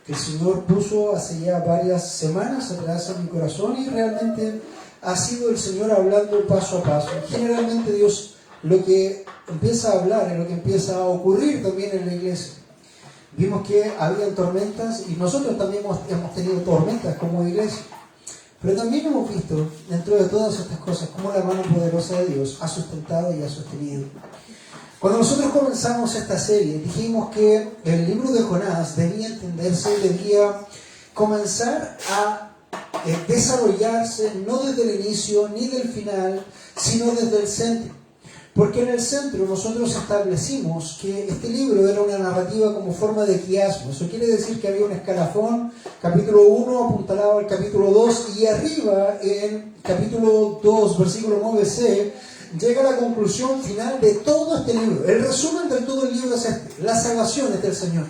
Que el Señor puso hace ya varias semanas atrás en mi corazón, y realmente ha sido el Señor hablando paso a paso. Generalmente Dios lo que empieza a hablar es lo que empieza a ocurrir también en la iglesia. Vimos que había tormentas, y nosotros también hemos tenido tormentas como iglesia. Pero también hemos visto, dentro de todas estas cosas, cómo la mano poderosa de Dios ha sustentado y ha sostenido. Cuando nosotros comenzamos esta serie, dijimos que el libro de Jonás debía entenderse, debía comenzar a desarrollarse no desde el inicio ni del final, sino desde el centro. Porque en el centro nosotros establecimos que este libro era una narrativa como forma de quiasmo. Eso quiere decir que había un escalafón, capítulo 1 apuntalado al capítulo 2, y arriba en capítulo 2, versículo 9c, llega la conclusión final de todo este libro. El resumen de todo el libro es este: la salvación es del Señor.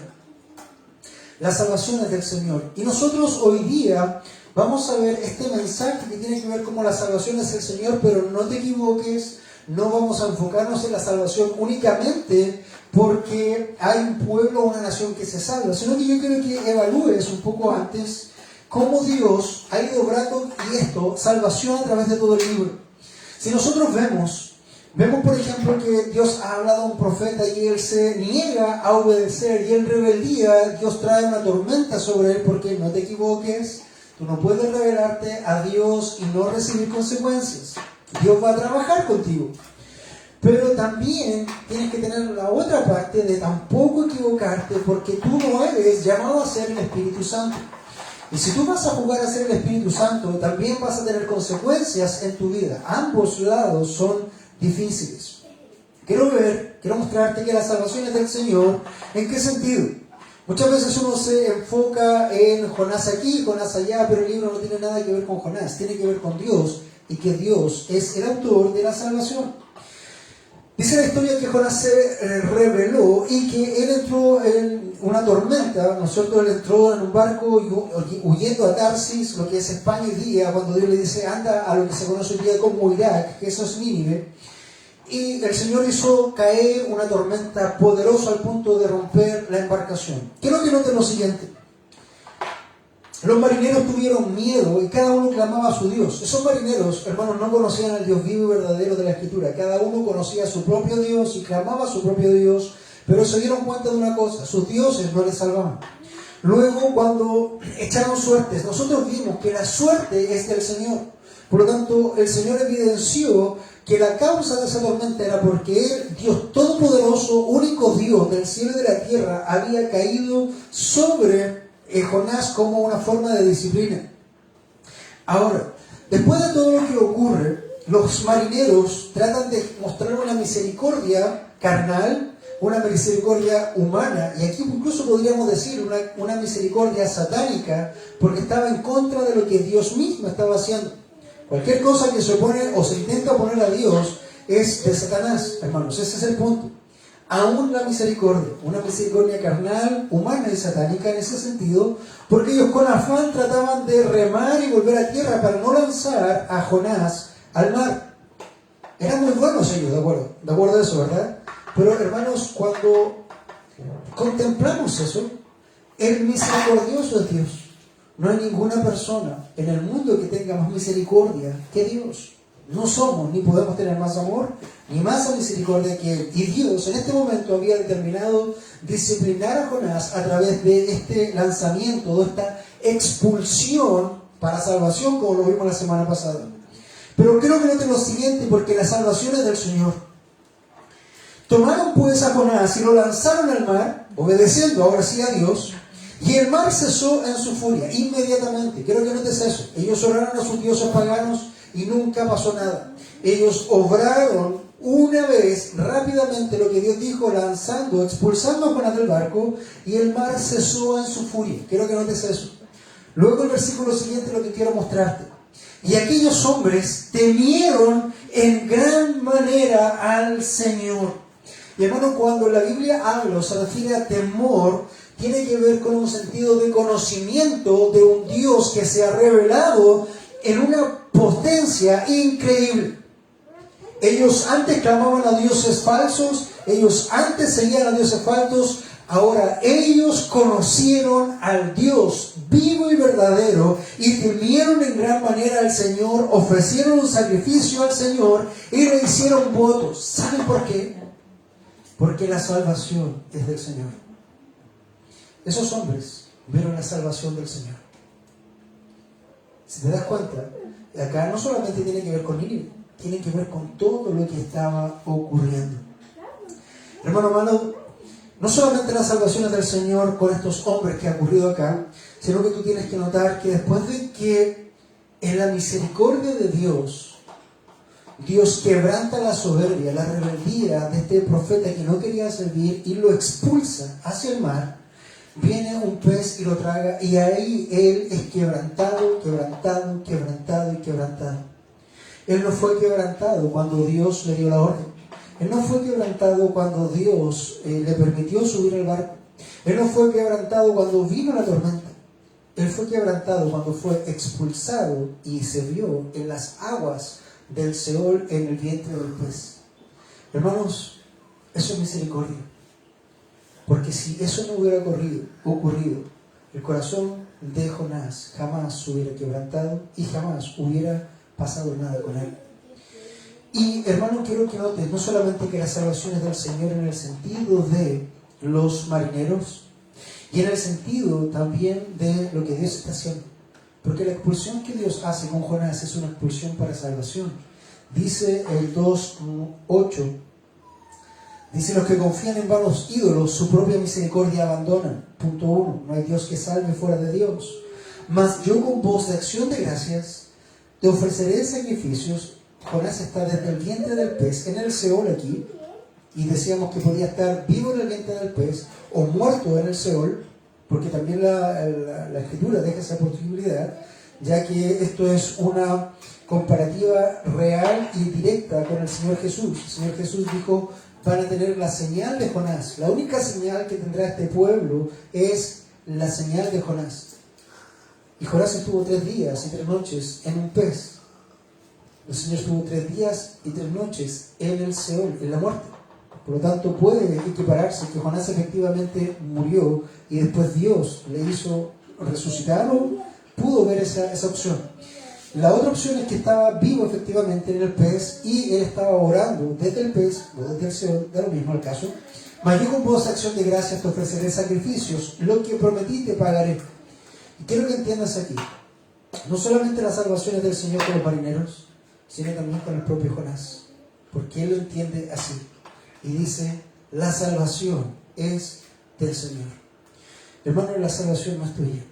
La salvación es del Señor. Y nosotros hoy día vamos a ver este mensaje que tiene que ver con la salvación es del Señor, pero no te equivoques. No vamos a enfocarnos en la salvación únicamente porque hay un pueblo o una nación que se salva, sino que yo quiero que evalúes un poco antes cómo Dios ha ido obrando, y esto, salvación a través de todo el libro. Si nosotros vemos por ejemplo que Dios ha hablado a un profeta y él se niega a obedecer, y en rebeldía Dios trae una tormenta sobre él, porque no te equivoques, tú no puedes rebelarte a Dios y no recibir consecuencias. Dios va a trabajar contigo. Pero también tienes que tener la otra parte de tampoco equivocarte, porque tú no eres llamado a ser el Espíritu Santo. Y si tú vas a jugar a ser el Espíritu Santo, también vas a tener consecuencias en tu vida. Ambos lados son difíciles. Quiero mostrarte que la salvación es del Señor. ¿En qué sentido? Muchas veces uno se enfoca en Jonás aquí, Jonás allá, pero el libro no tiene nada que ver con Jonás, tiene que ver con Dios, y que Dios es el autor de la salvación. Dice la historia que Jonás se rebeló y que él entró en una tormenta, ¿no es cierto? Él entró en un barco huyendo a Tarsis, lo que es España hoy día, cuando Dios le dice anda a lo que se conoce hoy día como Irak, que eso es Nínive. Y el Señor hizo caer una tormenta poderosa al punto de romper la embarcación. Quiero que noten lo siguiente. Los marineros tuvieron miedo y cada uno clamaba a su Dios. Esos marineros, hermanos, no conocían al Dios vivo y verdadero de la Escritura. Cada uno conocía a su propio Dios y clamaba a su propio Dios, pero se dieron cuenta de una cosa: sus dioses no les salvaban. Luego, cuando echaron suertes, nosotros vimos que la suerte es del Señor. Por lo tanto, el Señor evidenció que la causa de esa tormenta era porque Él, Dios Todopoderoso, único Dios del cielo y de la tierra, había caído sobre Jonás como una forma de disciplina. Ahora, después de todo lo que ocurre, los marineros tratan de mostrar una misericordia carnal, una misericordia humana, y aquí incluso podríamos decir una misericordia satánica, porque estaba en contra de lo que Dios mismo estaba haciendo. Cualquier cosa que se opone o se intenta oponer a Dios es de Satanás, hermanos. Ese es el punto. Aún la misericordia, una misericordia carnal, humana y satánica en ese sentido, porque ellos con afán trataban de remar y volver a tierra para no lanzar a Jonás al mar. Eran muy buenos ellos, de acuerdo a eso, ¿verdad? Pero hermanos, cuando contemplamos eso, el misericordioso es Dios. No hay ninguna persona en el mundo que tenga más misericordia que Dios. No somos, ni podemos tener más amor, ni más misericordia que Él. Y Dios en este momento había determinado disciplinar a Jonás a través de este lanzamiento, de esta expulsión para salvación, como lo vimos la semana pasada. Pero creo que noten lo siguiente, porque la salvación es del Señor. Tomaron pues a Jonás y lo lanzaron al mar, obedeciendo ahora sí a Dios, y el mar cesó en su furia, inmediatamente. Quiero que notes eso. Ellos oraron a sus dioses paganos y nunca pasó nada. Ellos obraron una vez rápidamente lo que Dios dijo, expulsando a Jonás del barco, y el mar cesó en su furia. Quiero que notes eso. Luego el versículo siguiente, lo que quiero mostrarte. Y aquellos hombres temieron en gran manera al Señor. Y hermano, cuando la Biblia habla o se refiere a temor, tiene que ver con un sentido de conocimiento de un Dios que se ha revelado en una potencia increíble. Ellos antes clamaban a dioses falsos, ellos antes seguían a dioses falsos, ahora ellos conocieron al Dios vivo y verdadero y temieron en gran manera al Señor, ofrecieron un sacrificio al Señor y le hicieron votos. ¿Saben por qué? Porque la salvación es del Señor. Esos hombres vieron la salvación del Señor. Si te das cuenta, acá no solamente tiene que ver con Nínive, tiene que ver con todo lo que estaba ocurriendo. Hermano, no solamente la salvación es del Señor con estos hombres que ha ocurrido acá, sino que tú tienes que notar que después de que en la misericordia de Dios, Dios quebranta la soberbia, la rebeldía de este profeta que no quería servir y lo expulsa hacia el mar, viene un pez y lo traga, y ahí él es quebrantado, quebrantado, quebrantado y quebrantado. Él no fue quebrantado cuando Dios le dio la orden. Él no fue quebrantado cuando Dios le permitió subir al barco. Él no fue quebrantado cuando vino la tormenta. Él fue quebrantado cuando fue expulsado y se vio en las aguas del Seol, en el vientre del pez. Hermanos, eso es misericordia. Porque si eso no hubiera ocurrido, el corazón de Jonás jamás se hubiera quebrantado y jamás hubiera pasado nada con él. Y hermano, quiero que notes no solamente que la salvación es del Señor en el sentido de los marineros y en el sentido también de lo que Dios está haciendo, porque la expulsión que Dios hace con Jonás es una expulsión para salvación. Dice el 2:8, dice: los que confían en vanos ídolos su propia misericordia abandonan. Punto 1, no hay Dios que salve fuera de Dios. Mas yo con voz de acción de gracias te ofreceré sacrificios. Jonás está desde el vientre del pez, en el Seol aquí, y decíamos que podía estar vivo en el vientre del pez o muerto en el Seol, porque también la Escritura deja esa posibilidad, ya que esto es una comparativa real y directa con el Señor Jesús. El Señor Jesús dijo: van a tener la señal de Jonás. La única señal que tendrá este pueblo es la señal de Jonás. Y Jonás estuvo 3 días y 3 noches en un pez. El Señor estuvo 3 días y 3 noches en el Seol, en la muerte. Por lo tanto, puede equipararse que Jonás efectivamente murió y después Dios le hizo resucitarlo. Pudo ver esa opción. La otra opción es que estaba vivo efectivamente en el pez y él estaba orando desde el pez o desde el Seol, da lo mismo el caso. Mas yo con voz de acción de gracias te ofreceré sacrificios, lo que prometí te pagaré. Y quiero que entiendas aquí, no solamente la salvación es del Señor con los marineros, sino también con el propio Jonás, porque él lo entiende así. Y dice: la salvación es del Señor. Hermano, la salvación no es tuya.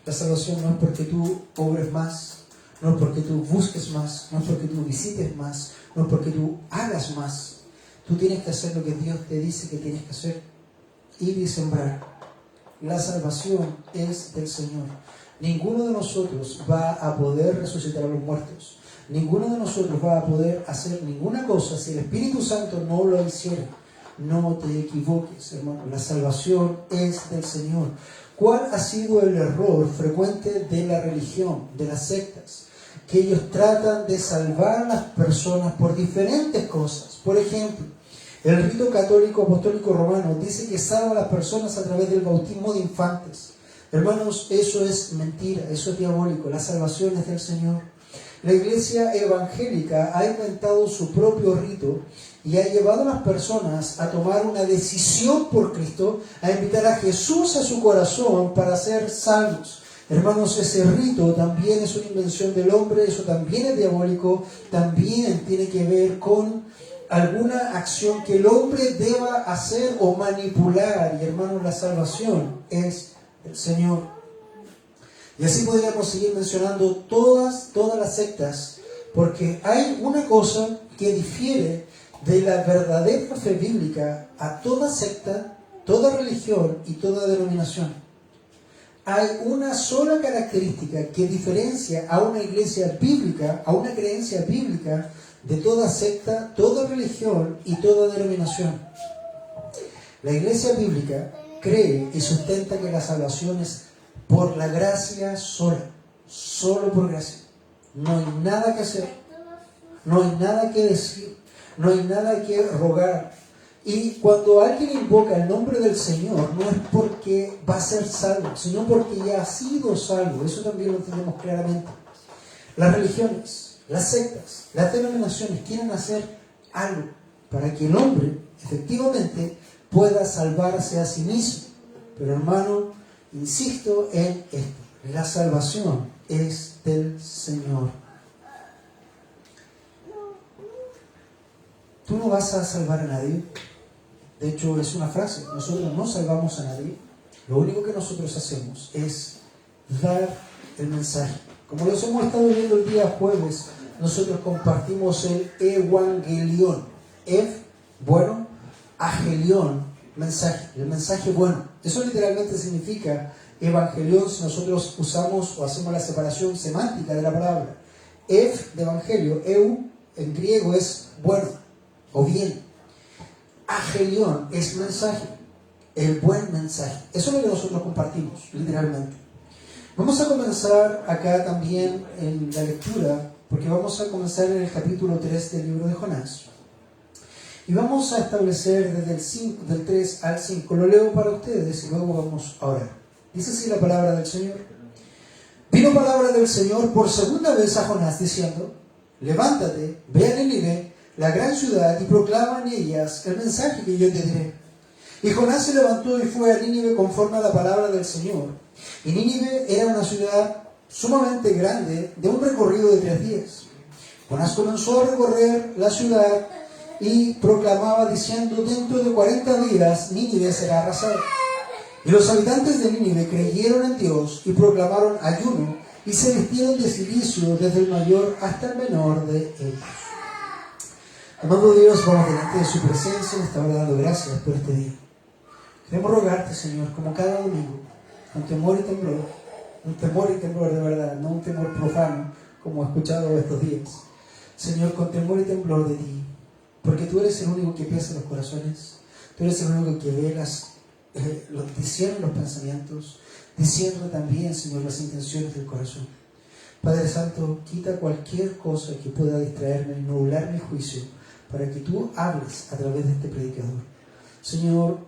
La salvación no es porque tú obres más, no es porque tú busques más, no es porque tú visites más, no es porque tú hagas más. Tú tienes que hacer lo que Dios te dice que tienes que hacer: ir y sembrar. La salvación es del Señor. Ninguno de nosotros va a poder resucitar a los muertos. Ninguno de nosotros va a poder hacer ninguna cosa si el Espíritu Santo no lo hiciera. No te equivoques, hermano. La salvación es del Señor. ¿Cuál ha sido el error frecuente de la religión, de las sectas? Que ellos tratan de salvar a las personas por diferentes cosas. Por ejemplo, el rito católico apostólico romano dice que salva a las personas a través del bautismo de infantes. Hermanos, eso es mentira, eso es diabólico. La salvación es del Señor. La iglesia evangélica ha inventado su propio rito y ha llevado a las personas a tomar una decisión por Cristo, a invitar a Jesús a su corazón para ser salvos. Hermanos, ese rito también es una invención del hombre, eso también es diabólico, también tiene que ver con alguna acción que el hombre deba hacer o manipular. Y hermanos, la salvación es del Señor. Y así podríamos seguir mencionando todas las sectas, porque hay una cosa que difiere de la verdadera fe bíblica a toda secta, toda religión y toda denominación. Hay una sola característica que diferencia a una iglesia bíblica, a una creencia bíblica, de toda secta, toda religión y toda denominación. La iglesia bíblica cree y sustenta que la salvación es por la gracia sola, solo por gracia. No hay nada que hacer, no hay nada que decir, no hay nada que rogar. Y cuando alguien invoca el nombre del Señor, no es porque va a ser salvo, sino porque ya ha sido salvo. Eso también lo entendemos claramente. Las religiones, las sectas, las denominaciones quieren hacer algo para que el hombre efectivamente pueda salvarse a sí mismo. Pero hermano, insisto en esto: la salvación es del Señor. Tú no vas a salvar a nadie. De hecho, es una frase: nosotros no salvamos a nadie. Lo único que nosotros hacemos es dar el mensaje. Como los hemos estado viendo el día jueves, nosotros compartimos el evangelión. Bueno, agelión, mensaje, el mensaje bueno. Eso literalmente significa evangelión si nosotros usamos o hacemos la separación semántica de la palabra. De evangelio, en griego es bueno o bien. Agelión es mensaje, el buen mensaje. Eso es lo que nosotros compartimos, literalmente. Vamos a comenzar acá también en la lectura, porque vamos a comenzar en el capítulo 3 del libro de Jonás. Y vamos a establecer desde del 3 al 5. Lo leo para ustedes y luego vamos a orar. Dice así la palabra del Señor. Vino palabra del Señor por segunda vez a Jonás diciendo: levántate, ve a Nínive, la gran ciudad, y proclama en ellas el mensaje que yo te diré. Y Jonás se levantó y fue a Nínive conforme a la palabra del Señor. Y Nínive era una ciudad sumamente grande, de un recorrido de 3 días. Jonás comenzó a recorrer la ciudad y proclamaba diciendo: dentro de 40 días Nínive será arrasada. Y los habitantes de Nínive creyeron en Dios y proclamaron ayuno y se vistieron de cilicio desde el mayor hasta el menor de ellos. Amado Dios, vamos delante de su presencia en esta hora dando gracias por este día. Queremos rogarte, Señor, como cada domingo, con temor y temblor, un temor y temblor de verdad, no un temor profano como he escuchado estos días. Señor, con temor y temblor de ti, porque tú eres el único que piensa los corazones, tú eres el único que ve discierne los pensamientos, discierne también, Señor, las intenciones del corazón. Padre Santo, quita cualquier cosa que pueda distraerme y nublar mi juicio, para que tú hables a través de este predicador. Señor,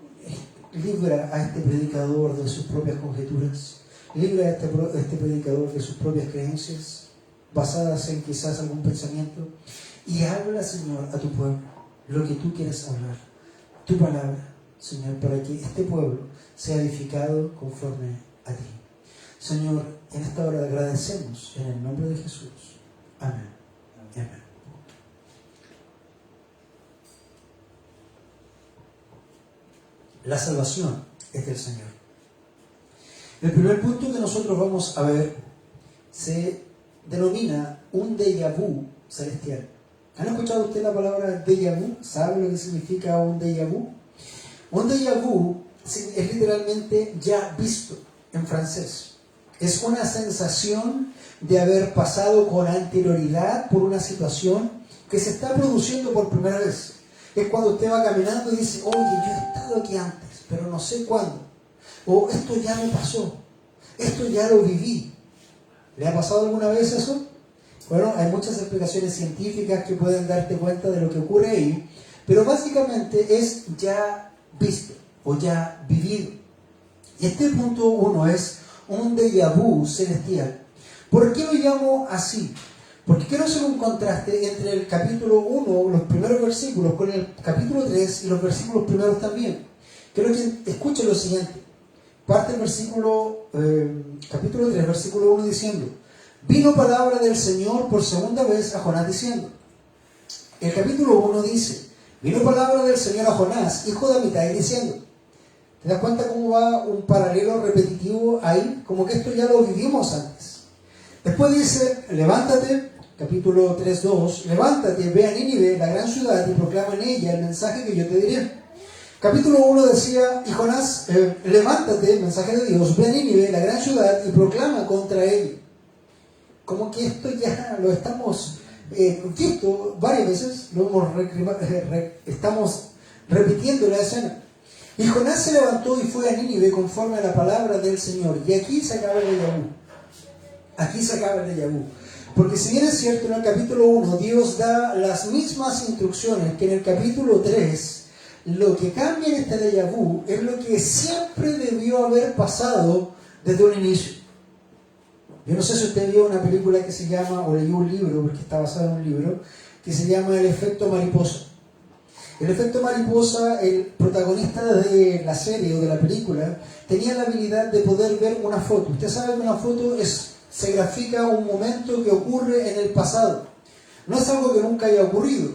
libra a este predicador de sus propias conjeturas, libra a este predicador de sus propias creencias, basadas en quizás algún pensamiento, y habla, Señor, a tu pueblo lo que tú quieres hablar, tu palabra, Señor, para que este pueblo sea edificado conforme a ti. Señor, en esta hora agradecemos en el nombre de Jesús. Amén. Amén. La salvación es del Señor. El primer punto que nosotros vamos a ver se denomina un déjà vu celestial. ¿Han escuchado usted la palabra déjà vu? ¿Sabe lo que significa un déjà vu? Un déjà vu es literalmente ya visto en francés. Es una sensación de haber pasado con anterioridad por una situación que se está produciendo por primera vez. Es cuando usted va caminando y dice: oye, yo he estado aquí antes, pero no sé cuándo. O esto ya me pasó, esto ya lo viví. ¿Le ha pasado alguna vez eso? Bueno, hay muchas explicaciones científicas que pueden darte cuenta de lo que ocurre ahí, pero básicamente es ya visto o ya vivido. Y este punto 1 es un déjà vu celestial. ¿Por qué lo llamo así? Porque quiero hacer un contraste entre el capítulo 1, los primeros versículos, con el capítulo 3 y los versículos primeros también. Quiero que escuchen lo siguiente. Parte el capítulo 3, versículo 1 diciendo: vino palabra del Señor por segunda vez a Jonás diciendo. El capítulo 1 dice: vino palabra del Señor a Jonás, hijo de Amitai, diciendo. ¿Te das cuenta cómo va un paralelo repetitivo ahí? Como que esto ya lo vivimos antes. Después dice: levántate, capítulo 3:2, levántate, ve a Nínive, la gran ciudad, y proclama en ella el mensaje que yo te diré. Capítulo 1 decía: y Jonás, levántate, mensaje de Dios, ve a Nínive, la gran ciudad, y proclama contra ella. Como que esto ya lo estamos visto varias veces, estamos repitiendo la escena. Y Jonás se levantó y fue a Nínive conforme a la palabra del Señor. Y aquí se acaba el déjà vu. Aquí se acaba el déjà vu. Porque si bien es cierto, en el capítulo 1 Dios da las mismas instrucciones que en el capítulo 3, lo que cambia en este déjà vu es lo que siempre debió haber pasado desde un inicio. Yo no sé si usted vio una película que se llama, o leyó un libro, porque está basado en un libro, que se llama El efecto mariposa. El efecto mariposa, el protagonista de la serie o de la película, tenía la habilidad de poder ver una foto. Usted sabe que una foto se grafica un momento que ocurre en el pasado. No es algo que nunca haya ocurrido.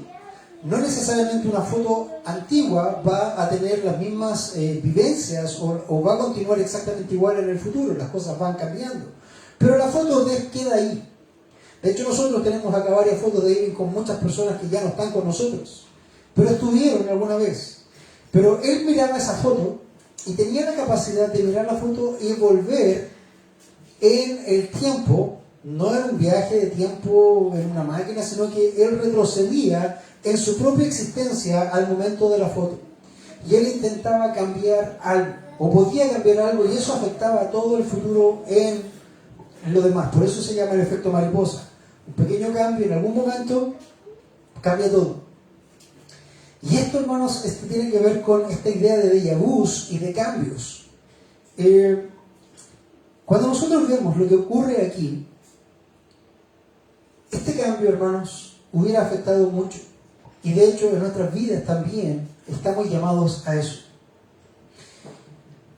No necesariamente una foto antigua va a tener las mismas vivencias o va a continuar exactamente igual en el futuro. Las cosas van cambiando. Pero la foto queda ahí. De hecho, nosotros tenemos acá varias fotos de Irving con muchas personas que ya no están con nosotros, pero estuvieron alguna vez. Pero él miraba esa foto y tenía la capacidad de mirar la foto y volver en el tiempo, no en un viaje de tiempo en una máquina, sino que él retrocedía en su propia existencia al momento de la foto. Y él intentaba cambiar algo, o podía cambiar algo, y eso afectaba a todo el futuro en lo demás. Por eso se llama el efecto mariposa. Un pequeño cambio en algún momento cambia todo. Y esto, hermanos, tiene que ver con esta idea de déjà vus y de cambios. Cuando nosotros vemos lo que ocurre aquí, este cambio, hermanos, hubiera afectado mucho. Y de hecho, en nuestras vidas también estamos llamados a eso.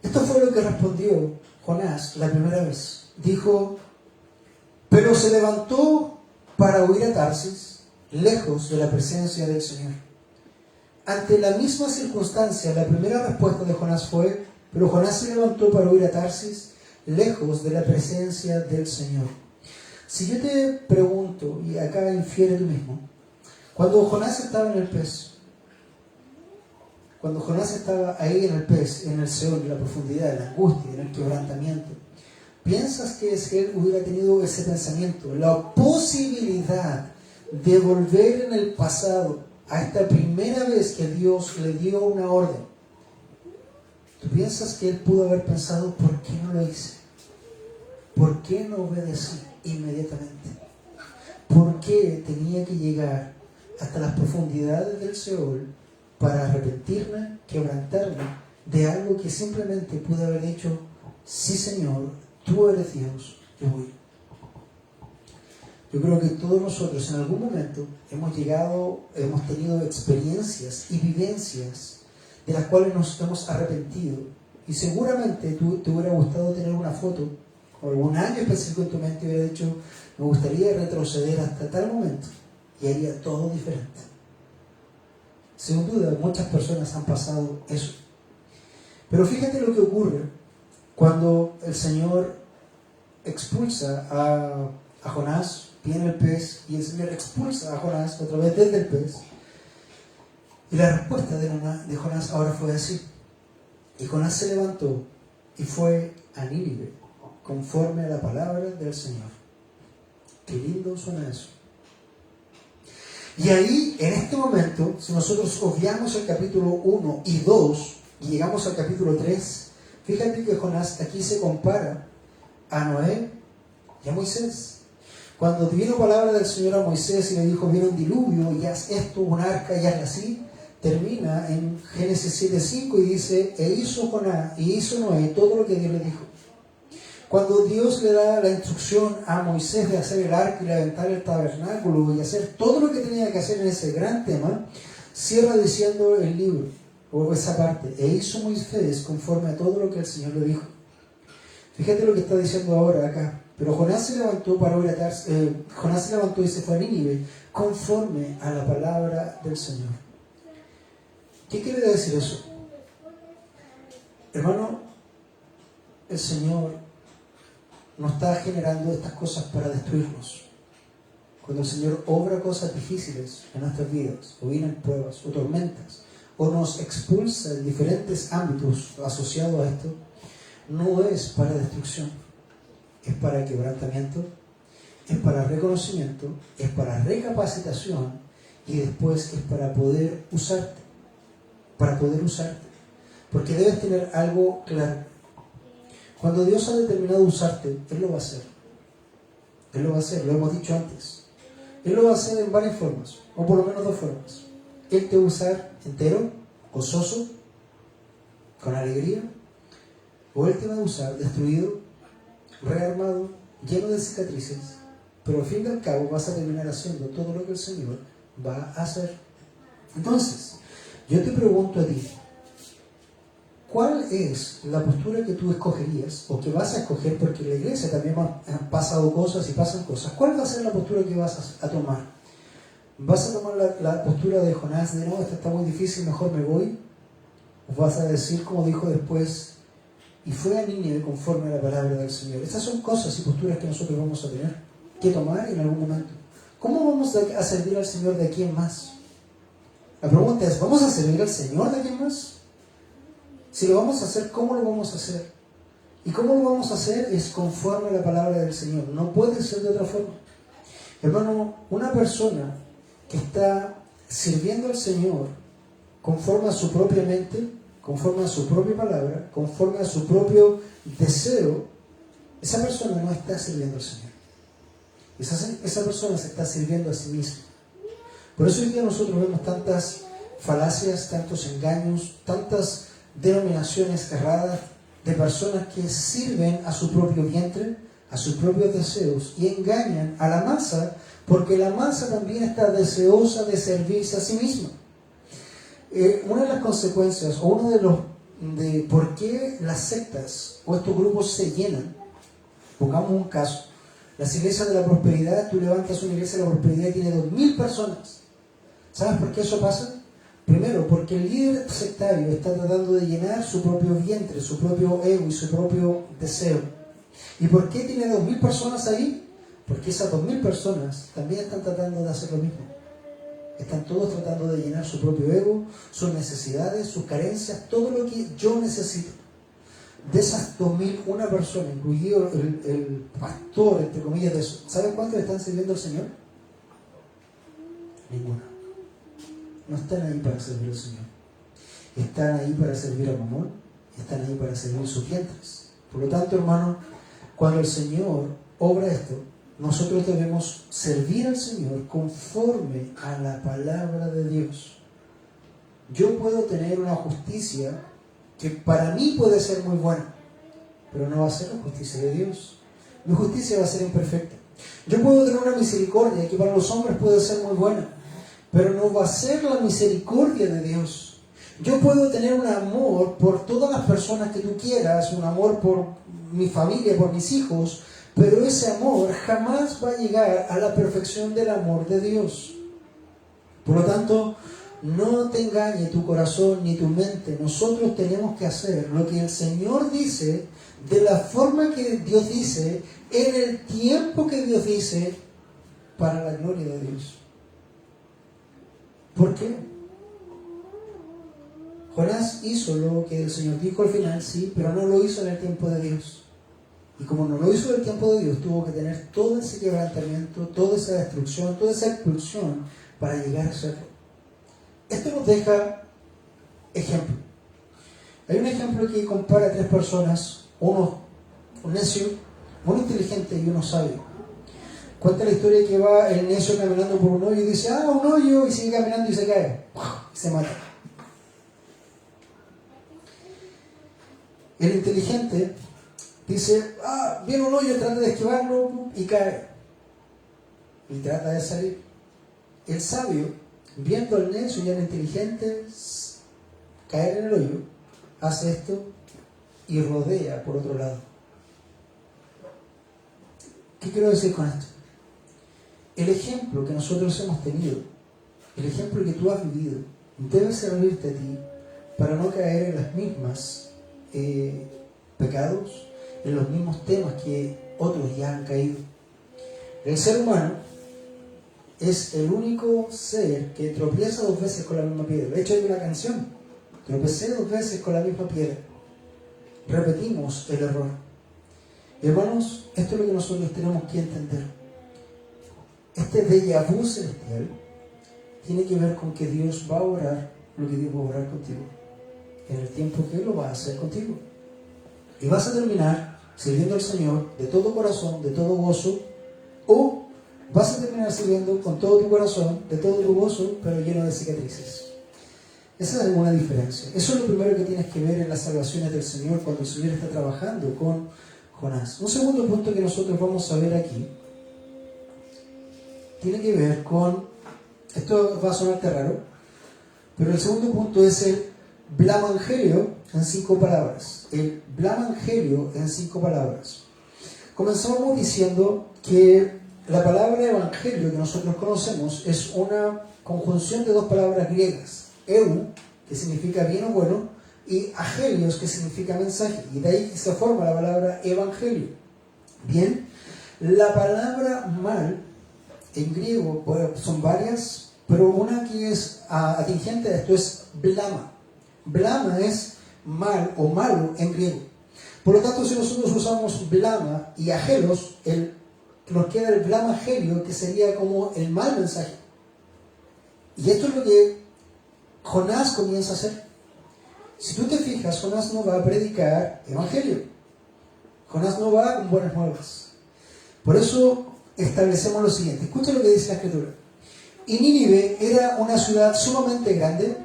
Esto fue lo que respondió Jonás la primera vez. Dijo: pero se levantó para huir a Tarsis, lejos de la presencia del Señor. Ante la misma circunstancia, la primera respuesta de Jonás fue: pero Jonás se levantó para huir a Tarsis, lejos de la presencia del Señor. Si yo te pregunto, y acá infiere tú mismo, cuando Jonás estaba en el pez, cuando Jonás estaba ahí en el pez, en el Seol, en la profundidad, en la angustia, en el quebrantamiento, ¿piensas que si él hubiera tenido ese pensamiento, la posibilidad de volver en el pasado a esta primera vez que Dios le dio una orden, tú piensas que él pudo haber pensado: ¿por qué no lo hice? ¿Por qué no obedecí inmediatamente? ¿Por qué tenía que llegar hasta las profundidades del Seol para arrepentirme, quebrantarme de algo que simplemente pude haber dicho: sí, Señor, tú eres Dios, yo voy? Yo creo que todos nosotros en algún momento hemos tenido experiencias y vivencias de las cuales nos hemos arrepentido, y seguramente te hubiera gustado tener una foto o algún año específico en tu mente y hubiera dicho: me gustaría retroceder hasta tal momento y haría todo diferente. Sin duda, muchas personas han pasado eso. Pero fíjate lo que ocurre cuando el Señor expulsa a Jonás, viene el pez, y el Señor expulsa a Jonás otra vez desde el pez. Y la respuesta de Jonás ahora fue así: y Jonás se levantó y fue a Nínive, conforme a la palabra del Señor. Qué lindo suena eso. Y ahí, en este momento, si nosotros obviamos el capítulo 1 y 2 y llegamos al capítulo 3, fíjate que Jonás aquí se compara a Noé y a Moisés. Cuando vino palabra del Señor a Moisés y le dijo: viene un diluvio y haz esto, un arca, y hazla así, termina en Génesis 7:5 y dice: e hizo Jonás y hizo Noé todo lo que Dios le dijo. Cuando Dios le da la instrucción a Moisés de hacer el arca y levantar el tabernáculo y hacer todo lo que tenía que hacer en ese gran tema, cierra diciendo el libro, o esa parte: e hizo Moisés conforme a todo lo que el Señor le dijo. Fíjate lo que está diciendo ahora acá. Pero Jonás se levantó para huir a Tarsis, Jonás se levantó y se fue a Nínive conforme a la palabra del Señor. ¿Qué quiere decir eso? Hermano, el Señor no está generando estas cosas para destruirnos. Cuando el Señor obra cosas difíciles en nuestras vidas, o vienen pruebas o tormentas, o nos expulsa en diferentes ámbitos asociados a esto, no es para destrucción, es para quebrantamiento, es para reconocimiento, es para recapacitación, y después es para poder usarte, porque debes tener algo claro. Cuando Dios ha determinado usarte, Él lo va a hacer. Él lo va a hacer, lo hemos dicho antes. Él lo va a hacer en varias formas, o por lo menos dos formas. Él te va a usar entero, gozoso, con alegría, o Él te va a usar destruido, rearmado, lleno de cicatrices, pero al fin y al cabo vas a terminar haciendo todo lo que el Señor va a hacer. Entonces, yo te pregunto a ti, ¿cuál es la postura que tú escogerías o que vas a escoger? Porque en la iglesia también han pasado cosas y pasan cosas. ¿Cuál va a ser la postura que vas a tomar? ¿Vas a tomar la postura de Jonás de no, esto está muy difícil, mejor me voy? ¿O vas a decir, como dijo después, y fue a Nínive conforme a la palabra del Señor? Estas son cosas y posturas que nosotros vamos a tener que tomar en algún momento. ¿Cómo vamos a servir al Señor de aquí en más? La pregunta es, ¿vamos a servir al Señor de aquí en más? Si lo vamos a hacer, ¿cómo lo vamos a hacer? Y cómo lo vamos a hacer es conforme a la palabra del Señor. No puede ser de otra forma. Hermano, una persona que está sirviendo al Señor conforme a su propia mente, conforme a su propia palabra, conforme a su propio deseo, esa persona no está sirviendo al Señor. Esa persona se está sirviendo a sí misma. Por eso hoy día nosotros vemos tantas falacias, tantos engaños, tantas denominaciones erradas de personas que sirven a su propio vientre, a sus propios deseos y engañan a la masa, porque la masa también está deseosa de servirse a sí misma. Una de las consecuencias o uno de por qué las sectas o estos grupos se llenan, pongamos un caso, las iglesias de la prosperidad, tú levantas una iglesia de la prosperidad y tiene 2000 personas. ¿Sabes por qué eso pasa? Primero, porque el líder sectario está tratando de llenar su propio vientre, su propio ego y su propio deseo. ¿Y por qué tiene 2000 personas ahí? Porque esas 2000 personas también están tratando de hacer lo mismo. Están todos tratando de llenar su propio ego, sus necesidades, sus carencias, todo lo que yo necesito. De esas 2000, una persona, incluido el pastor, entre comillas, de eso, ¿saben cuántos están sirviendo al Señor? Ninguna. No están ahí para servir al Señor. Están ahí para servir a Mamón, están ahí para servir sus vientres. Por lo tanto, hermano, cuando el Señor obra esto, nosotros debemos servir al Señor conforme a la palabra de Dios. Yo puedo tener una justicia que para mí puede ser muy buena, pero no va a ser la justicia de Dios. Mi justicia va a ser imperfecta. Yo puedo tener una misericordia que para los hombres puede ser muy buena, pero no va a ser la misericordia de Dios. Yo puedo tener un amor por todas las personas que tú quieras, un amor por mi familia, por mis hijos, pero ese amor jamás va a llegar a la perfección del amor de Dios. Por lo tanto, no te engañe tu corazón ni tu mente. Nosotros tenemos que hacer lo que el Señor dice, de la forma que Dios dice, en el tiempo que Dios dice, para la gloria de Dios. ¿Por qué? Jonás hizo lo que el Señor dijo al final, sí, pero no lo hizo en el tiempo de Dios. Y como no lo hizo en el tiempo de Dios, tuvo que tener todo ese quebrantamiento, toda esa destrucción, toda esa expulsión para llegar a hacerlo. Esto nos deja ejemplo. Hay un ejemplo que compara a tres personas, uno un necio, uno inteligente y uno sabio. Cuenta la historia que va el necio caminando por un hoyo y dice, un hoyo, y sigue caminando y se cae, y se mata. El inteligente dice, viene un hoyo, trata de esquivarlo y cae. Y trata de salir. El sabio, viendo al necio y al inteligente caer en el hoyo, hace esto y rodea por otro lado. ¿Qué quiero decir con esto? El ejemplo que nosotros hemos tenido, el ejemplo que tú has vivido, debe servirte a ti para no caer en las mismas pecados, en los mismos temas que otros ya han caído. El ser humano es el único ser que tropieza 2 veces con la misma piedra. De hecho, hay una canción, tropecé 2 veces con la misma piedra. Repetimos el error. Hermanos, esto es lo que nosotros tenemos que entender. Este déjà vu celestial tiene que ver con que Dios va a orar lo que Dios va a orar contigo, en el tiempo que Él lo va a hacer contigo. Y vas a terminar sirviendo al Señor de todo corazón, de todo gozo, o vas a terminar sirviendo con todo tu corazón, de todo tu gozo, pero lleno de cicatrices. Esa es alguna diferencia. Eso es lo primero que tienes que ver en las salvaciones del Señor cuando el Señor está trabajando con Jonás. Un segundo punto que nosotros vamos a ver aquí tiene que ver con, esto va a sonarte raro, pero el segundo punto es el blamangelio en 5 palabras. El blamangelio en 5 palabras. Comenzamos diciendo que la palabra evangelio que nosotros conocemos es una conjunción de 2 palabras griegas. Eu, que significa bien o bueno, y agelios, que significa mensaje. Y de ahí se forma la palabra evangelio. Bien, la palabra mal, en griego, bueno, son varias, pero una que es atingente a esto es blama. Blama es mal o malo en griego. Por lo tanto, si nosotros usamos blama y agelos, nos queda el blamagelio, que sería como el mal mensaje. Y esto es lo que Jonás comienza a hacer. Si tú te fijas, Jonás no va a predicar evangelio. Jonás no va con buenas nuevas. Por eso establecemos lo siguiente. Escucha lo que dice la Escritura. Y Nínive era una ciudad sumamente grande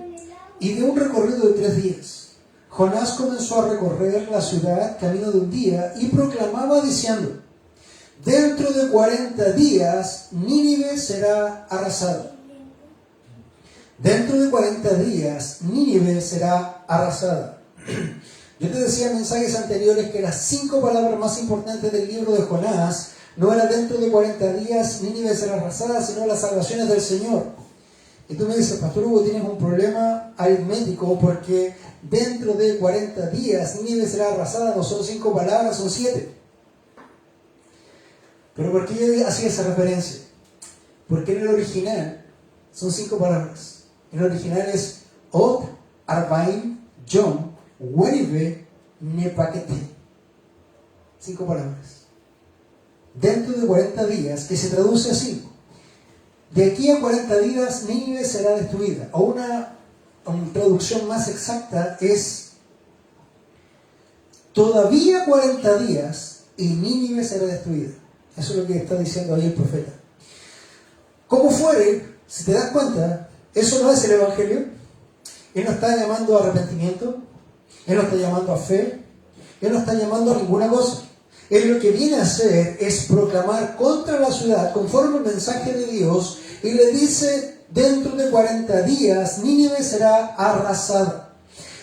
y de un recorrido de 3 días. Jonás comenzó a recorrer la ciudad camino de un día y proclamaba diciendo: dentro de 40 días Nínive será arrasada. Dentro de 40 días, Nínive será arrasada. Yo te decía en mensajes anteriores que las 5 palabras más importantes del libro de Jonás no era dentro de 40 días, Nínive será arrasada, sino las salvaciones del Señor. Y tú me dices, Pastor Hugo, tienes un problema aritmético porque dentro de 40 días, Nínive será arrasada, no son 5 palabras, son 7. Pero ¿por qué yo hacía esa referencia? Porque en el original son 5 palabras. En el original es Od, Arbaim, Yom, Wenive, Nepakete. 5 palabras. Dentro de 40 días, que se traduce así. De aquí a 40 días, Nínive será destruida. O una traducción más exacta es: todavía 40 días y Nínive será destruida. Eso es lo que está diciendo ahí el profeta. Como fuere, si te das cuenta, eso no es el Evangelio. Él no está llamando a arrepentimiento, Él no está llamando a fe, Él no está llamando a ninguna cosa. Él lo que viene a hacer es proclamar contra la ciudad conforme al mensaje de Dios, y le dice: dentro de 40 días Nínive será arrasada.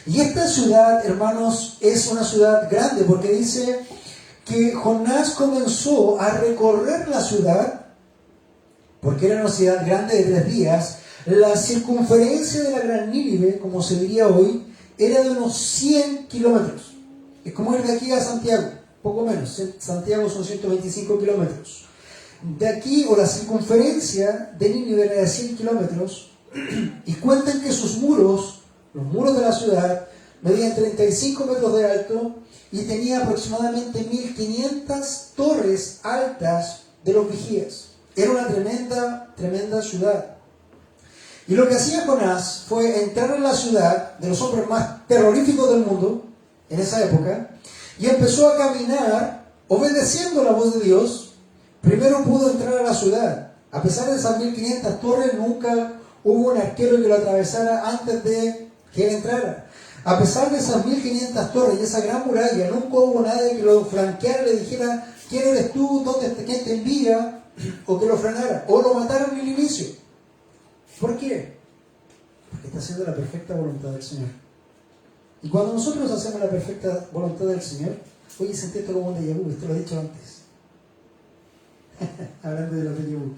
Y esta ciudad, hermanos, es una ciudad grande, porque dice que Jonás comenzó a recorrer la ciudad, porque era una ciudad grande de 3 días. La circunferencia de la gran Nínive, como se diría hoy, era de unos 100 kilómetros. Es como ir de aquí a Santiago, poco menos. Santiago son 125 kilómetros. De aquí, o la circunferencia de Nínive era de 100 kilómetros, y cuentan que sus muros, los muros de la ciudad, medían 35 metros de alto y tenía aproximadamente 1500 torres altas de los vigías. Era una tremenda, tremenda ciudad. Y lo que hacía Jonás fue entrar en la ciudad de los hombres más terroríficos del mundo en esa época, y empezó a caminar obedeciendo la voz de Dios. Primero pudo entrar a la ciudad. A pesar de esas 1500 torres, nunca hubo un arquero que lo atravesara antes de que él entrara. A pesar de esas 1500 torres y esa gran muralla, nunca hubo nadie que lo flanqueara y le dijera: ¿quién eres tú? ¿Quién te envía? O que lo frenara, o lo mataran en el inicio. ¿Por qué? Porque está haciendo la perfecta voluntad del Señor. Y cuando nosotros hacemos la perfecta voluntad del Señor, oye, sentí esto como un déjà vu, esto lo he dicho antes. Hablando de los déjà vu.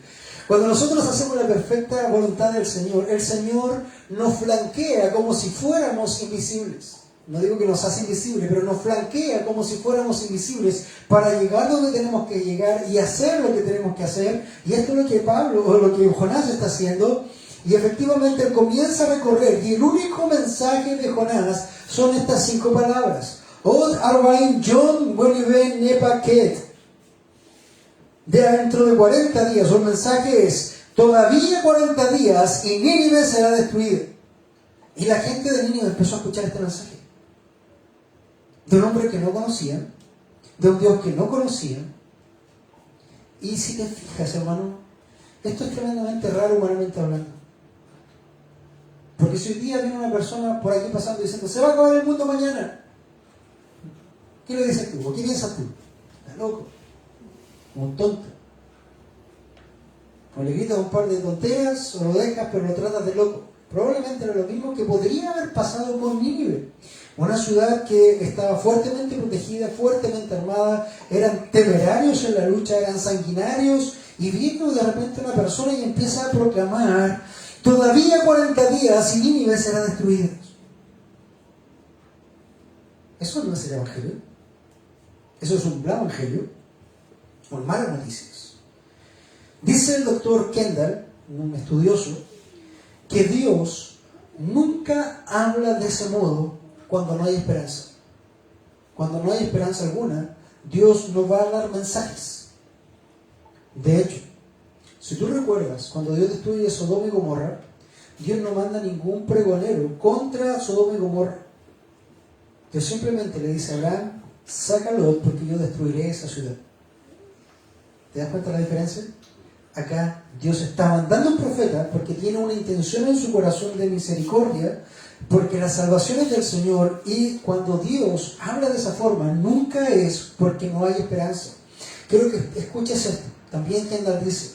Cuando nosotros hacemos la perfecta voluntad del Señor, el Señor nos flanquea como si fuéramos invisibles. No digo que nos hace invisibles, pero nos flanquea como si fuéramos invisibles para llegar donde tenemos que llegar y hacer lo que tenemos que hacer. Y esto es lo que Pablo, o lo que Jonás está haciendo. Y efectivamente él comienza a recorrer, y el único mensaje de Jonás son estas 5 palabras: Od, Arbaim, Yom, Wenive, Nepaket. Dentro de 40 días, el mensaje es: todavía 40 días y Nínive será destruida. Y la gente de Nínive empezó a escuchar este mensaje. De un hombre que no conocían, de un Dios que no conocían, Y si te fijas, hermano, esto es tremendamente raro humanamente hablando. Porque si hoy día viene una persona por aquí pasando diciendo, se va a acabar el mundo mañana, ¿qué le dices tú? ¿O qué piensas tú? Estás loco, un tonto. O le gritas un par de tonteras, o lo dejas, pero lo tratas de loco. Probablemente era lo mismo que podría haber pasado con Nínive. Una ciudad que estaba fuertemente protegida, fuertemente armada, eran temerarios en la lucha, eran sanguinarios, y viene de repente una persona y empieza a proclamar, todavía 40 días y Nínive será destruida. Eso no es el evangelio. Eso es un buen evangelio, con malas noticias. Dice el doctor Kendall, un estudioso, que Dios nunca habla de ese modo cuando no hay esperanza. Cuando no hay esperanza alguna, Dios no va a dar mensajes. De hecho, si tú recuerdas, cuando Dios destruye Sodoma y Gomorra, Dios no manda ningún pregonero contra Sodoma y Gomorra. Dios simplemente le dice a Abraham, sácalo porque yo destruiré esa ciudad. ¿Te das cuenta de la diferencia? Acá Dios está mandando un profeta porque tiene una intención en su corazón de misericordia, porque la salvación es del Señor, y cuando Dios habla de esa forma, nunca es porque no hay esperanza. Quiero que escuches esto. También Kendall dice,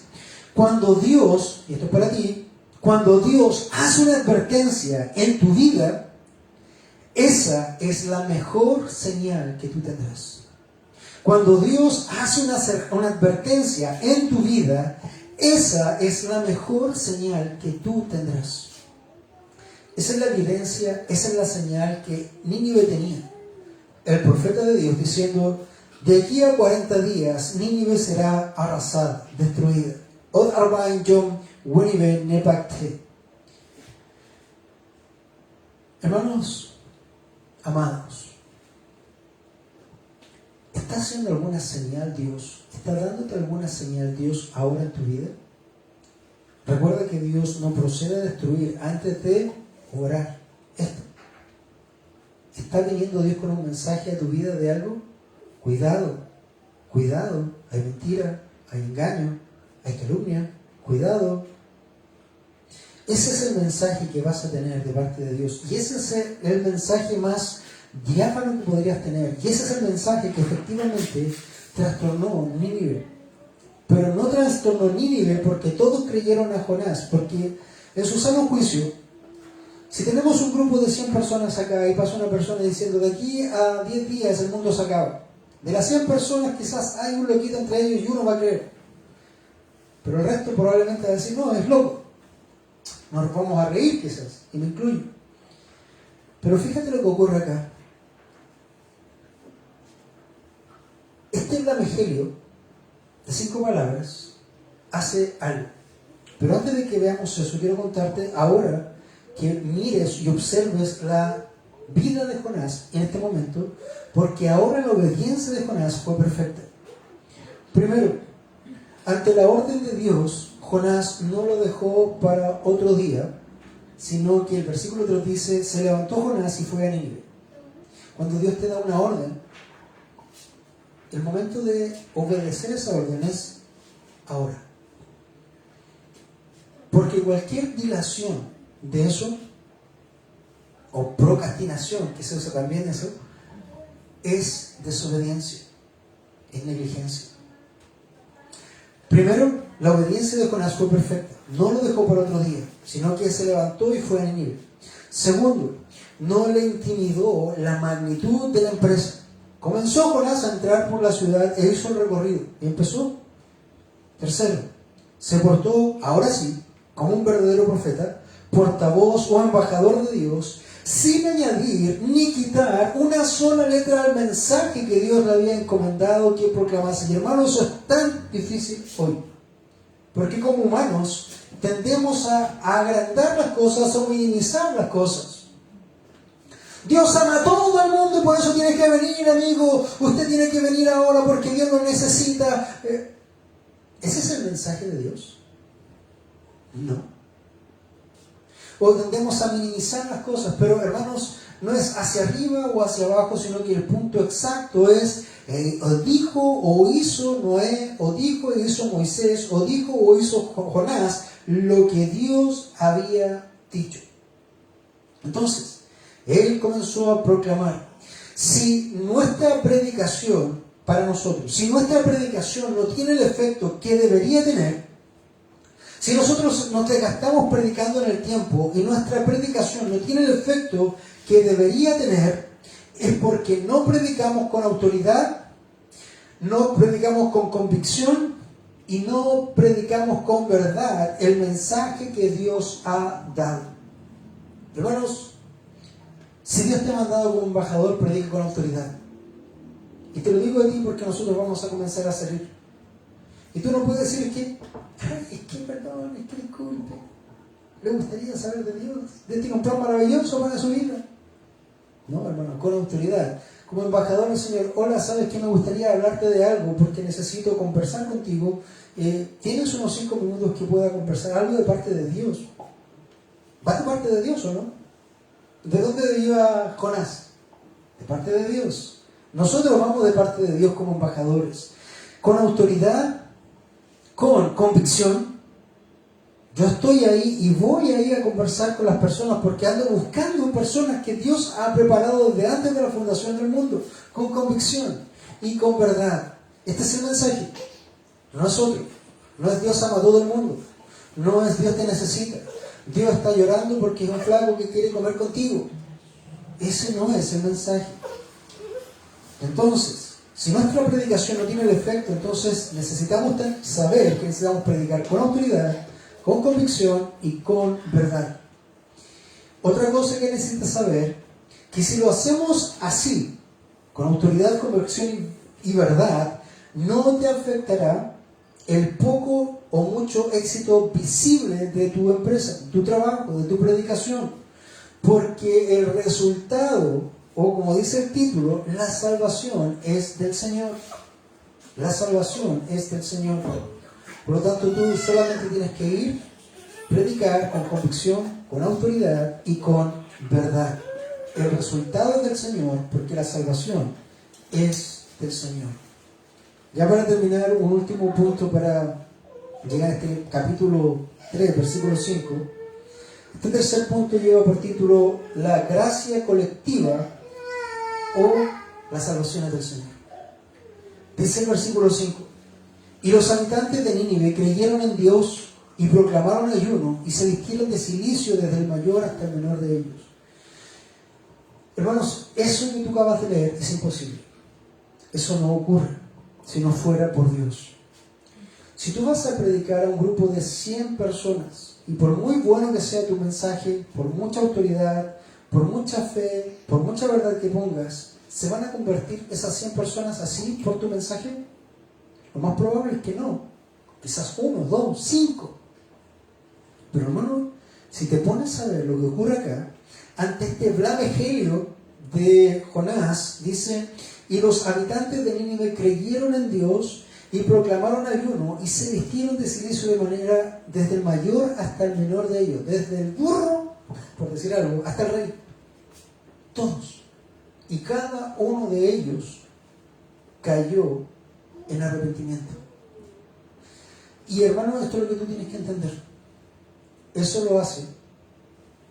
cuando Dios, y esto es para ti, cuando Dios hace una advertencia en tu vida, esa es la mejor señal que tú tendrás. Cuando Dios hace una advertencia en tu vida, esa es la mejor señal que tú tendrás. Esa es la evidencia, esa es la señal que Nínive tenía. El profeta de Dios diciendo, de aquí a 40 días Nínive será arrasada, destruida. Od arbain yom Nínive nepakte. Hermanos, amados, ¿está haciendo alguna señal Dios? ¿Está dándote alguna señal Dios ahora en tu vida? Recuerda que Dios no procede a destruir antes de orar. Esto. ¿Está viniendo Dios con un mensaje a tu vida de algo? Cuidado, cuidado. Hay mentira, hay engaño, hay calumnia. Cuidado. Ese es el mensaje que vas a tener de parte de Dios. Y ese es el mensaje más diáfano que podrías tener. Y ese es el mensaje que efectivamente trastornó Nínive. Pero no trastornó Nínive porque todos creyeron a Jonás. Porque en su sano juicio, si tenemos un grupo de 100 personas acá y pasa una persona diciendo de aquí a 10 días el mundo se acaba. De las 100 personas quizás hay un loquito entre ellos y uno va a creer. Pero el resto probablemente va a decir, no, es loco. Nos vamos a reír quizás, y me incluyo. Pero fíjate lo que ocurre acá. Este evangelio de 5 palabras hace algo. Pero antes de que veamos eso, quiero contarte ahora que mires y observes la vida de Jonás en este momento, porque ahora la obediencia de Jonás fue perfecta. Primero, ante la orden de Dios, Jonás no lo dejó para otro día, sino que el versículo 3 dice, se levantó Jonás y fue a Nínive. Cuando Dios te da una orden, el momento de obedecer esa orden es ahora. Porque cualquier dilación de eso, o procrastinación, que se usa también eso, es desobediencia, es negligencia. Primero, la obediencia de Jonás fue perfecta. No lo dejó para otro día, sino que se levantó y fue a Nínive. Segundo, no le intimidó la magnitud de la empresa. Comenzó Jonás a entrar por la ciudad e hizo el recorrido. Y empezó. Tercero, se portó, ahora sí, como un verdadero profeta, portavoz o embajador de Dios, sin añadir ni quitar una sola letra al mensaje que Dios le había encomendado que proclamase. Y hermanos, eso es tan difícil hoy. Porque como humanos tendemos a agrandar las cosas o minimizar las cosas. Dios ama a todo el mundo y por eso tiene que venir, amigo. Usted tiene que venir ahora porque Dios lo necesita. ¿Ese es el mensaje de Dios? No. O tendemos a minimizar las cosas, pero hermanos, no es hacia arriba o hacia abajo, sino que el punto exacto es dijo o hizo Noé, o dijo e hizo Moisés, o dijo o hizo Jonás lo que Dios había dicho. Entonces, él comenzó a proclamar. Si nuestra predicación para nosotros, si nuestra predicación no tiene el efecto que debería tener, si nosotros nos desgastamos predicando en el tiempo y nuestra predicación no tiene el efecto que debería tener, es porque no predicamos con autoridad, no predicamos con convicción y no predicamos con verdad el mensaje que Dios ha dado. Hermanos, si Dios te ha mandado como embajador, predica con autoridad. Y te lo digo a ti porque nosotros vamos a comenzar a salir. Y tú no puedes decir es que perdón, es que disculpe. ¿Le gustaría saber de Dios? ¿De este plan maravilloso para su vida? No, hermano, con autoridad. Como embajador del Señor, hola, ¿sabes que me gustaría hablarte de algo? Porque necesito conversar contigo. ¿Tienes unos 5 minutos que pueda conversar? Algo de parte de Dios. ¿Va de parte de Dios o no? ¿De dónde iba Jonás? De parte de Dios. Nosotros vamos de parte de Dios como embajadores. Con autoridad, con convicción. Yo estoy ahí y voy a ir a conversar con las personas porque ando buscando personas que Dios ha preparado desde antes de la fundación del mundo, con convicción y con verdad. Este es el mensaje. No es otro. No es Dios ama a todo el mundo. No es Dios te necesita. Dios está llorando porque es un flaco que quiere comer contigo. Ese no es el mensaje. Entonces, si nuestra predicación no tiene el efecto, entonces necesitamos saber que necesitamos predicar con autoridad, con convicción y con verdad. Otra cosa que necesitas saber, que si lo hacemos así, con autoridad, convicción y verdad, no te afectará el poco o mucho éxito visible de tu empresa, tu trabajo, de tu predicación. Porque el resultado, o como dice el título, la salvación es del Señor. La salvación es del Señor. Por lo tanto, tú solamente tienes que ir, predicar con convicción, con autoridad y con verdad. El resultado es del Señor, porque la salvación es del Señor. Ya para terminar, un último punto para llegar a este capítulo 3, versículo 5. Este tercer punto lleva por título la gracia colectiva o la salvación es del Señor. Dice el versículo 5: y los habitantes de Nínive creyeron en Dios y proclamaron ayuno y se vistieron de cilicio desde el mayor hasta el menor de ellos. Hermanos, eso que tú acabas de leer es imposible. Eso no ocurre si no fuera por Dios. Si tú vas a predicar a un grupo de 100 personas, y por muy bueno que sea tu mensaje, por mucha autoridad, por mucha fe, por mucha verdad que pongas, ¿se van a convertir esas 100 personas así por tu mensaje? Lo más probable es que no. Quizás 1, 2, 5. Pero hermano, si te pones a ver lo que ocurre acá, ante este blamegelio de Jonás, dice: y los habitantes de Nínive creyeron en Dios y proclamaron ayuno y se vistieron de cilicio de manera desde el mayor hasta el menor de ellos, desde el burro, por decir algo, hasta el rey. Todos. Y cada uno de ellos cayó en arrepentimiento. Y hermano, esto es lo que tú tienes que entender. Eso lo hace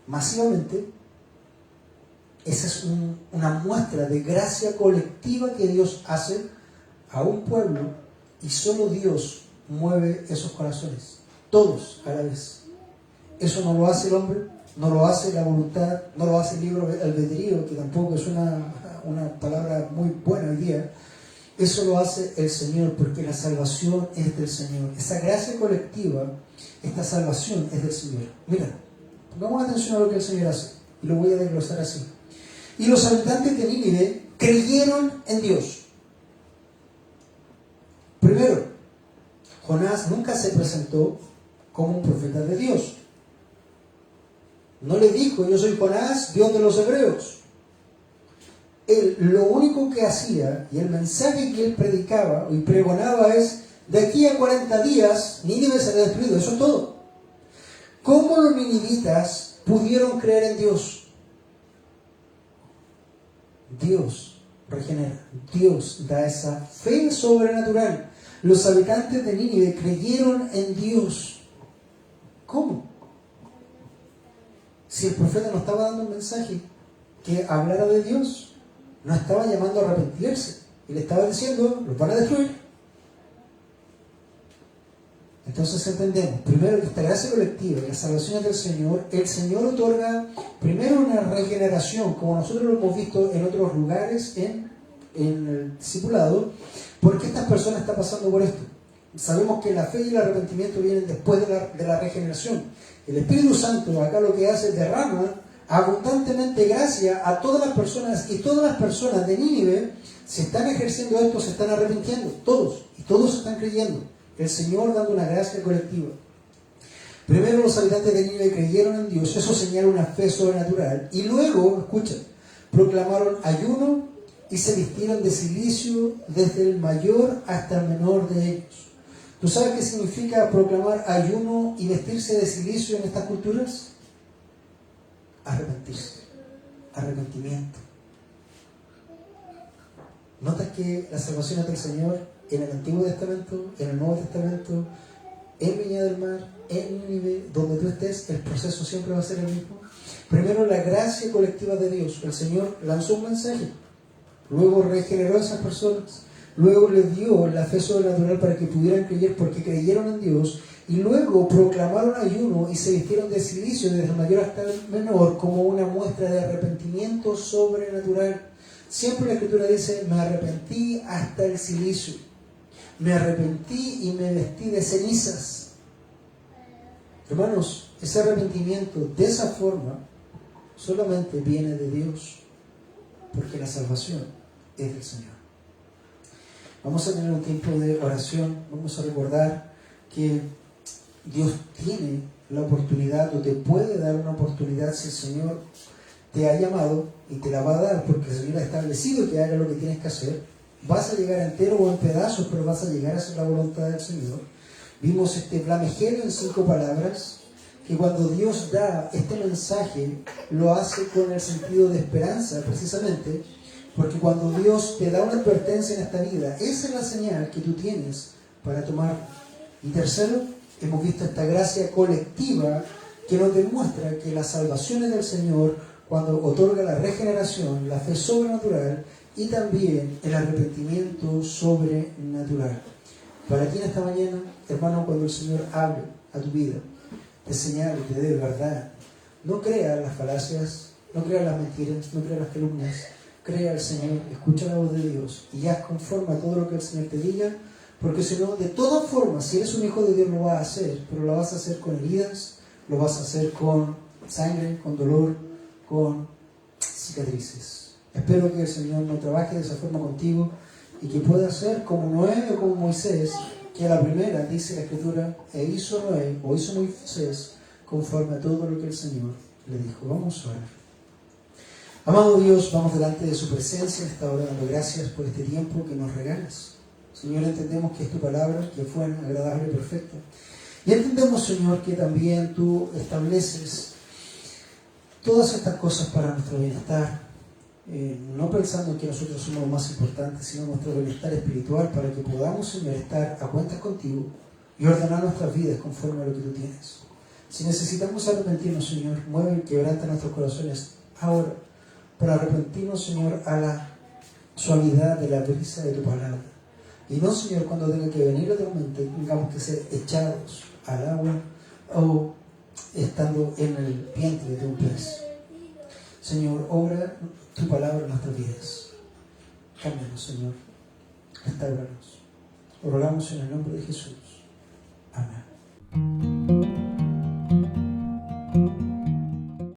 masivamente. Esa es una muestra de gracia colectiva que Dios hace a un pueblo, y solo Dios mueve esos corazones, todos a la vez. Eso no lo hace el hombre, no lo hace la voluntad, no lo hace el libro albedrío, que tampoco es una palabra muy buena hoy día. Eso lo hace el Señor, porque la salvación es del Señor. Esa gracia colectiva, esta salvación es del Señor. Mira, pongamos atención a lo que el Señor hace, y lo voy a desglosar así. Y los habitantes de Nínive creyeron en Dios. Primero, Jonás nunca se presentó como un profeta de Dios. No le dijo: yo soy Jonás, Dios de los hebreos. Él lo único que hacía, y el mensaje que él predicaba y pregonaba es: de aquí a 40 días Nínive será destruido. Eso es todo. ¿Cómo los ninivitas pudieron creer en Dios? Dios regenera, Dios da esa fe sobrenatural. Los habitantes de Nínive creyeron en Dios. ¿Cómo? Si el profeta no estaba dando un mensaje que hablara de Dios, no estaba llamando a arrepentirse, y le estaba diciendo, los van a destruir. Entonces entendemos, primero, que esta gracia colectiva y la salvación del Señor, el Señor otorga primero una regeneración, como nosotros lo hemos visto en otros lugares en el discipulado, porque estas personas están pasando por esto. Sabemos que la fe y el arrepentimiento vienen después de la regeneración. El Espíritu Santo acá lo que hace es derrama abundantemente gracia a todas las personas, y todas las personas de Nínive se están ejerciendo esto, se están arrepintiendo, todos, y todos están creyendo. El Señor dando una gracia colectiva. Primero los habitantes de Nínive creyeron en Dios, eso señala una fe sobrenatural, y luego, escucha, proclamaron ayuno y se vistieron de cilicio desde el mayor hasta el menor de ellos. ¿Tú sabes qué significa proclamar ayuno y vestirse de cilicio en estas culturas? Arrepentirse, arrepentimiento. ¿Notas que la salvación es del Señor en el Antiguo Testamento, en el Nuevo Testamento, en Viña del Mar, en Nínive, donde tú estés, el proceso siempre va a ser el mismo? Primero, la gracia colectiva de Dios. El Señor lanzó un mensaje, luego regeneró a esas personas, luego les dio la fe sobrenatural para que pudieran creer porque creyeron en Dios, y luego proclamaron ayuno y se vistieron de cilicio desde el mayor hasta el menor como una muestra de arrepentimiento sobrenatural. Siempre la Escritura dice, me arrepentí hasta el cilicio, me arrepentí y me vestí de cenizas. Hermanos, ese arrepentimiento de esa forma solamente viene de Dios, porque la salvación es del Señor. Vamos a tener un tiempo de oración, vamos a recordar que Dios tiene la oportunidad, o te puede dar una oportunidad si el Señor te ha llamado, y te la va a dar porque el Señor ha establecido que haga lo que tienes que hacer. Vas a llegar entero o en pedazos, pero vas a llegar a hacer la voluntad del Señor. Vimos este flamegelio en 5 palabras, que cuando Dios da este mensaje, lo hace con el sentido de esperanza, precisamente, porque cuando Dios te da una advertencia en esta vida, esa es la señal que tú tienes para tomarla. Y tercero, hemos visto esta gracia colectiva que nos demuestra que la salvación es del Señor, cuando otorga la regeneración, la fe sobrenatural y también el arrepentimiento sobrenatural. Para ti en esta mañana, hermano, cuando el Señor hable a tu vida, te señale, te dé verdad, no creas las falacias, no creas las mentiras, no creas las calumnias, crea al Señor, escucha la voz de Dios y haz conforme a todo lo que el Señor te diga, porque si no, de todas formas, si eres un hijo de Dios lo vas a hacer, pero lo vas a hacer con heridas, lo vas a hacer con sangre, con dolor, con cicatrices. Espero que el Señor no trabaje de esa forma contigo y que pueda ser como Noé o como Moisés, que a la primera dice la Escritura, e hizo Noé o hizo Moisés conforme a todo lo que el Señor le dijo. Vamos a orar. Amado Dios, vamos delante de su presencia en esta hora dando gracias por este tiempo que nos regalas. Señor, entendemos que es tu palabra, que fue agradable y perfecta. Y entendemos, Señor, que también tú estableces todas estas cosas para nuestro bienestar, no pensando que nosotros somos lo más importante, sino nuestro bienestar espiritual, para que podamos, Señor, estar a cuentas contigo y ordenar nuestras vidas conforme a lo que tú tienes. Si necesitamos arrepentirnos, Señor, mueve y quebranta nuestros corazones ahora, para arrepentirnos, Señor, a la suavidad de la brisa de tu palabra. Y no, Señor, cuando tenga que venir la tormenta y tengamos que ser echados al agua o estando en el vientre de un pez. Señor, obra tu palabra en nuestras vidas. Cámbianos, Señor. Restauranos. Lo rogamos en el nombre de Jesús. Amén.